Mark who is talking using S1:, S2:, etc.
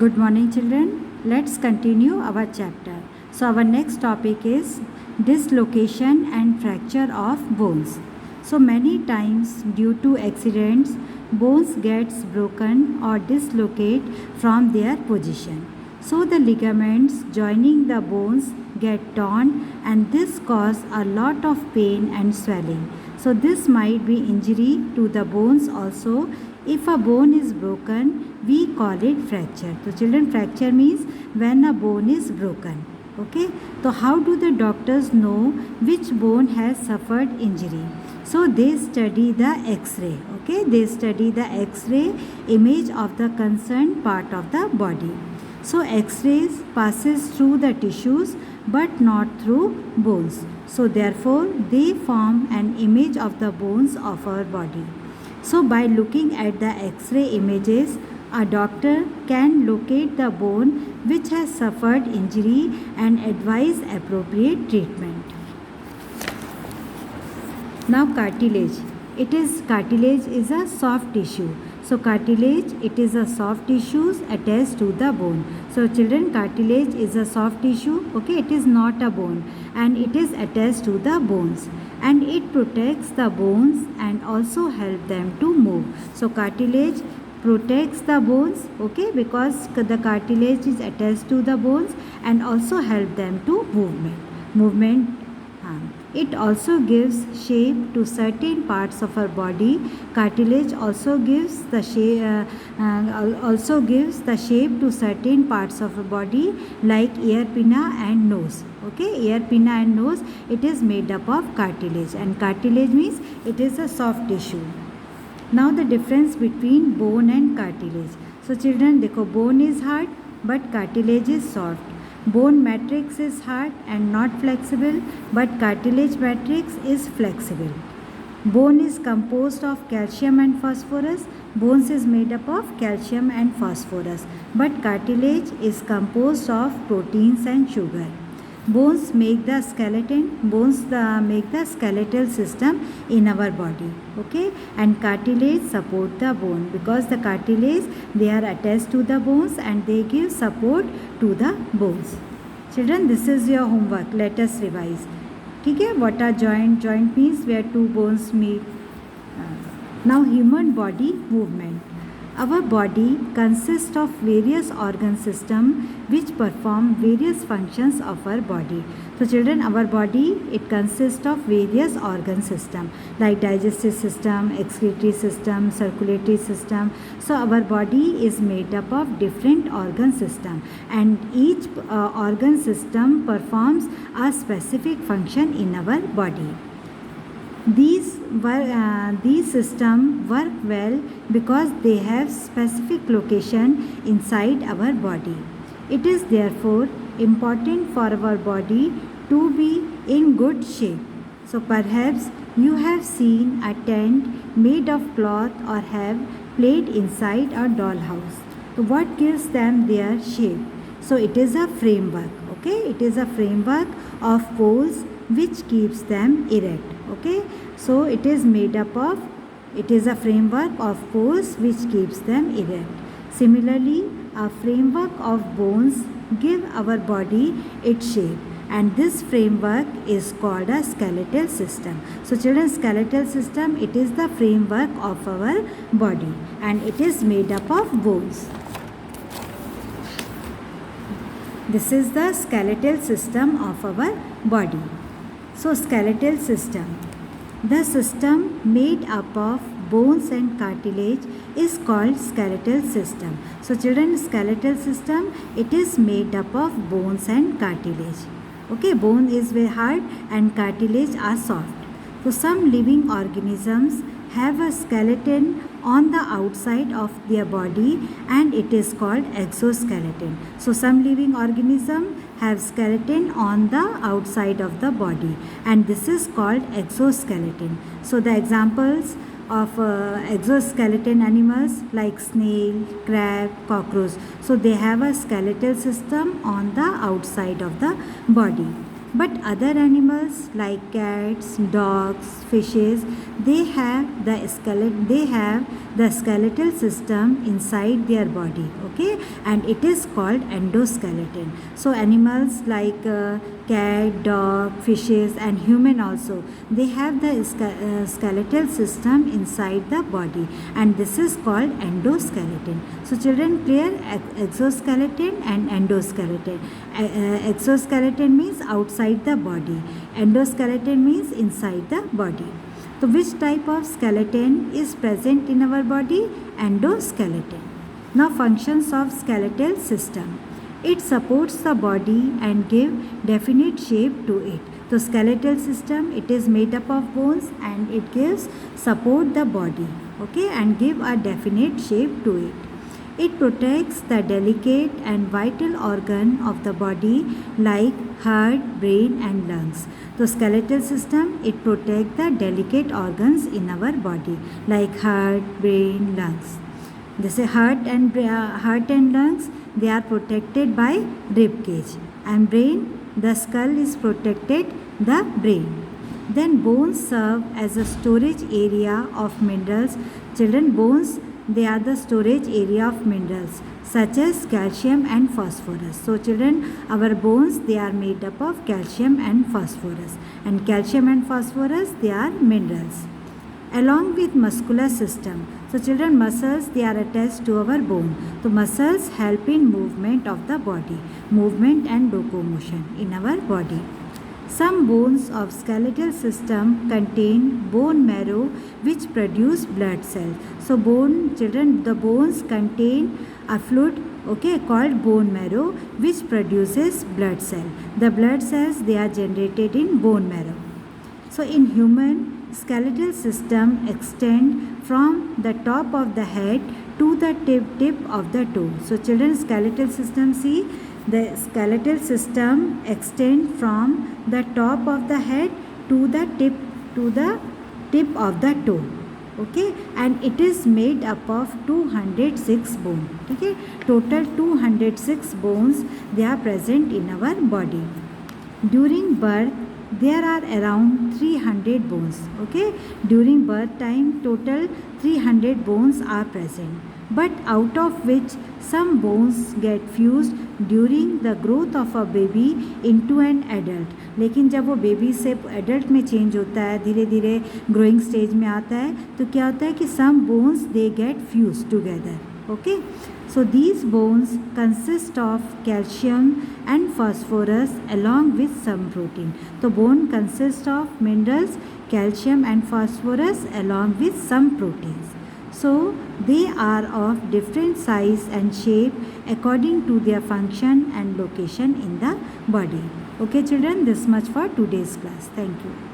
S1: Good morning, children. Let's continue our chapter. So, our next topic is dislocation and fracture of bones. So, many times due to accidents, bones gets broken or dislocate from their position. So, the ligaments joining the bones get torn, and this cause a lot of pain and swelling. So, this might be injury to the bones also. If a bone is broken, we call it fracture. So children, fracture means when a bone is broken. Okay, so how do the doctors know which bone has suffered injury? So they study the x-ray. Okay, they study the x-ray image of the concerned part of the body. So x-rays passes through the tissues but not through bones. So therefore they form an image of the bones of our body. So by looking at the x-ray images, a doctor can locate the bone which has suffered injury and advise appropriate treatment. Now cartilage. Cartilage is a soft tissue. So cartilage, it is a soft tissue attached to the bone. So children, cartilage is a soft tissue. Okay, it is not a bone and it is attached to the bones, and it protects the bones and also help them to move. So cartilage protects the bones, okay, because the cartilage is attached to the bones and also help them to movement. It also gives shape to certain parts of our body. Cartilage also gives the shape to certain parts of our body, like ear pinna and nose. Okay, ear pinna and nose, it is made up of cartilage, and cartilage means it is a soft tissue. Now the difference between bone and cartilage. So children, देखो, bone is hard but cartilage is soft. Bone matrix is hard and not flexible, but cartilage matrix is flexible. Bone is composed of calcium and phosphorus. Bones is made up of calcium and phosphorus, but cartilage is composed of proteins and sugar. Bones make the skeleton. Make the skeletal system in our body. Okay, and cartilage support the bone, because the cartilage, they are attached to the bones and they give support to the bones. Children, this is your homework. Let us revise. Okay, what are joint? Joint means where two bones meet. Now human body movement. Our body consists of various organ systems which perform various functions of our body. So children, our body, it consists of various organ systems like digestive system, excretory system, circulatory system. So our body is made up of different organ systems, and each organ system performs a specific function in our body. These systems work well because they have specific location inside our body. It is therefore important for our body to be in good shape. So perhaps you have seen a tent made of cloth or have played inside a dollhouse. So what gives them their shape? So it is a framework. Okay, it is a framework of poles which keeps them erect. Okay, so it is a framework of poles which keeps them erect. Similarly, a framework of bones give our body its shape, and this framework is called a skeletal system. So children, skeletal system, it is the framework of our body and it is made up of bones. This is the skeletal system of our body. So skeletal system, the system made up of bones and cartilage is called skeletal system. So children, skeletal system, it is made up of bones and cartilage. Okay, bone is very hard and cartilage are soft. So some living organisms have a skeleton on the outside of their body and it is called exoskeleton. So some living organisms have skeleton on the outside of the body and this is called exoskeleton. So the examples of exoskeleton animals like snail, crab, cockroach. So they have a skeletal system on the outside of the body. But other animals like cats, dogs, fishes, they have the skeletal system inside their body, okay, and it is called endoskeleton. So animals like cat, dog, fishes and human also, they have the skeletal system inside the body, and this is called endoskeleton. So children, clear? Exoskeleton and endoskeleton. Exoskeleton means outside the body, endoskeleton means inside the body. So which type of skeleton is present in our body? Endoskeleton. Now functions of skeletal system. It supports the body and give definite shape to it. The skeletal system, it is made up of bones and it gives support the body, okay, and give a definite shape to it. It protects the delicate and vital organ of the body like heart, brain and lungs. The skeletal system, it protects the delicate organs in our body like heart, brain, lungs. They say heart and lungs, they are protected by rib cage, and brain, the skull is protected the brain. Then bones serve as a storage area of minerals. Children, bones, they are the storage area of minerals such as calcium and phosphorus. So children, our bones, they are made up of calcium and phosphorus, and calcium and phosphorus, they are minerals. Along with muscular system, so children, muscles, they are attached to our bone. So muscles help in movement of the body, movement and locomotion in our body. Some bones of skeletal system contain bone marrow which produce blood cells. So bone, children, the bones contain a fluid, okay, called bone marrow which produces blood cell. The blood cells, they are generated in bone marrow. So in human, skeletal system extend from the top of the head to the tip of the toe. So children, skeletal system, see, the skeletal system extend from the top of the head to the tip of the toe, okay, and it is made up of 206 bones, okay, total 206 bones, they are present in our body. During birth, there are around 300 bones, okay, during birth time total 300 bones are present, but out of which some bones get fused during the growth of a baby into an adult. लेकिन जब वो baby से adult में change होता है, धीरे धीरे growing stage में आता है, तो क्या होता है कि some bones they get fuse together, okay. So these bones consist of calcium and phosphorus along with some protein. So bone consists of minerals, calcium and phosphorus along with some proteins. So they are of different size and shape according to their function and location in the body. Okay children, this much for today's class. Thank you.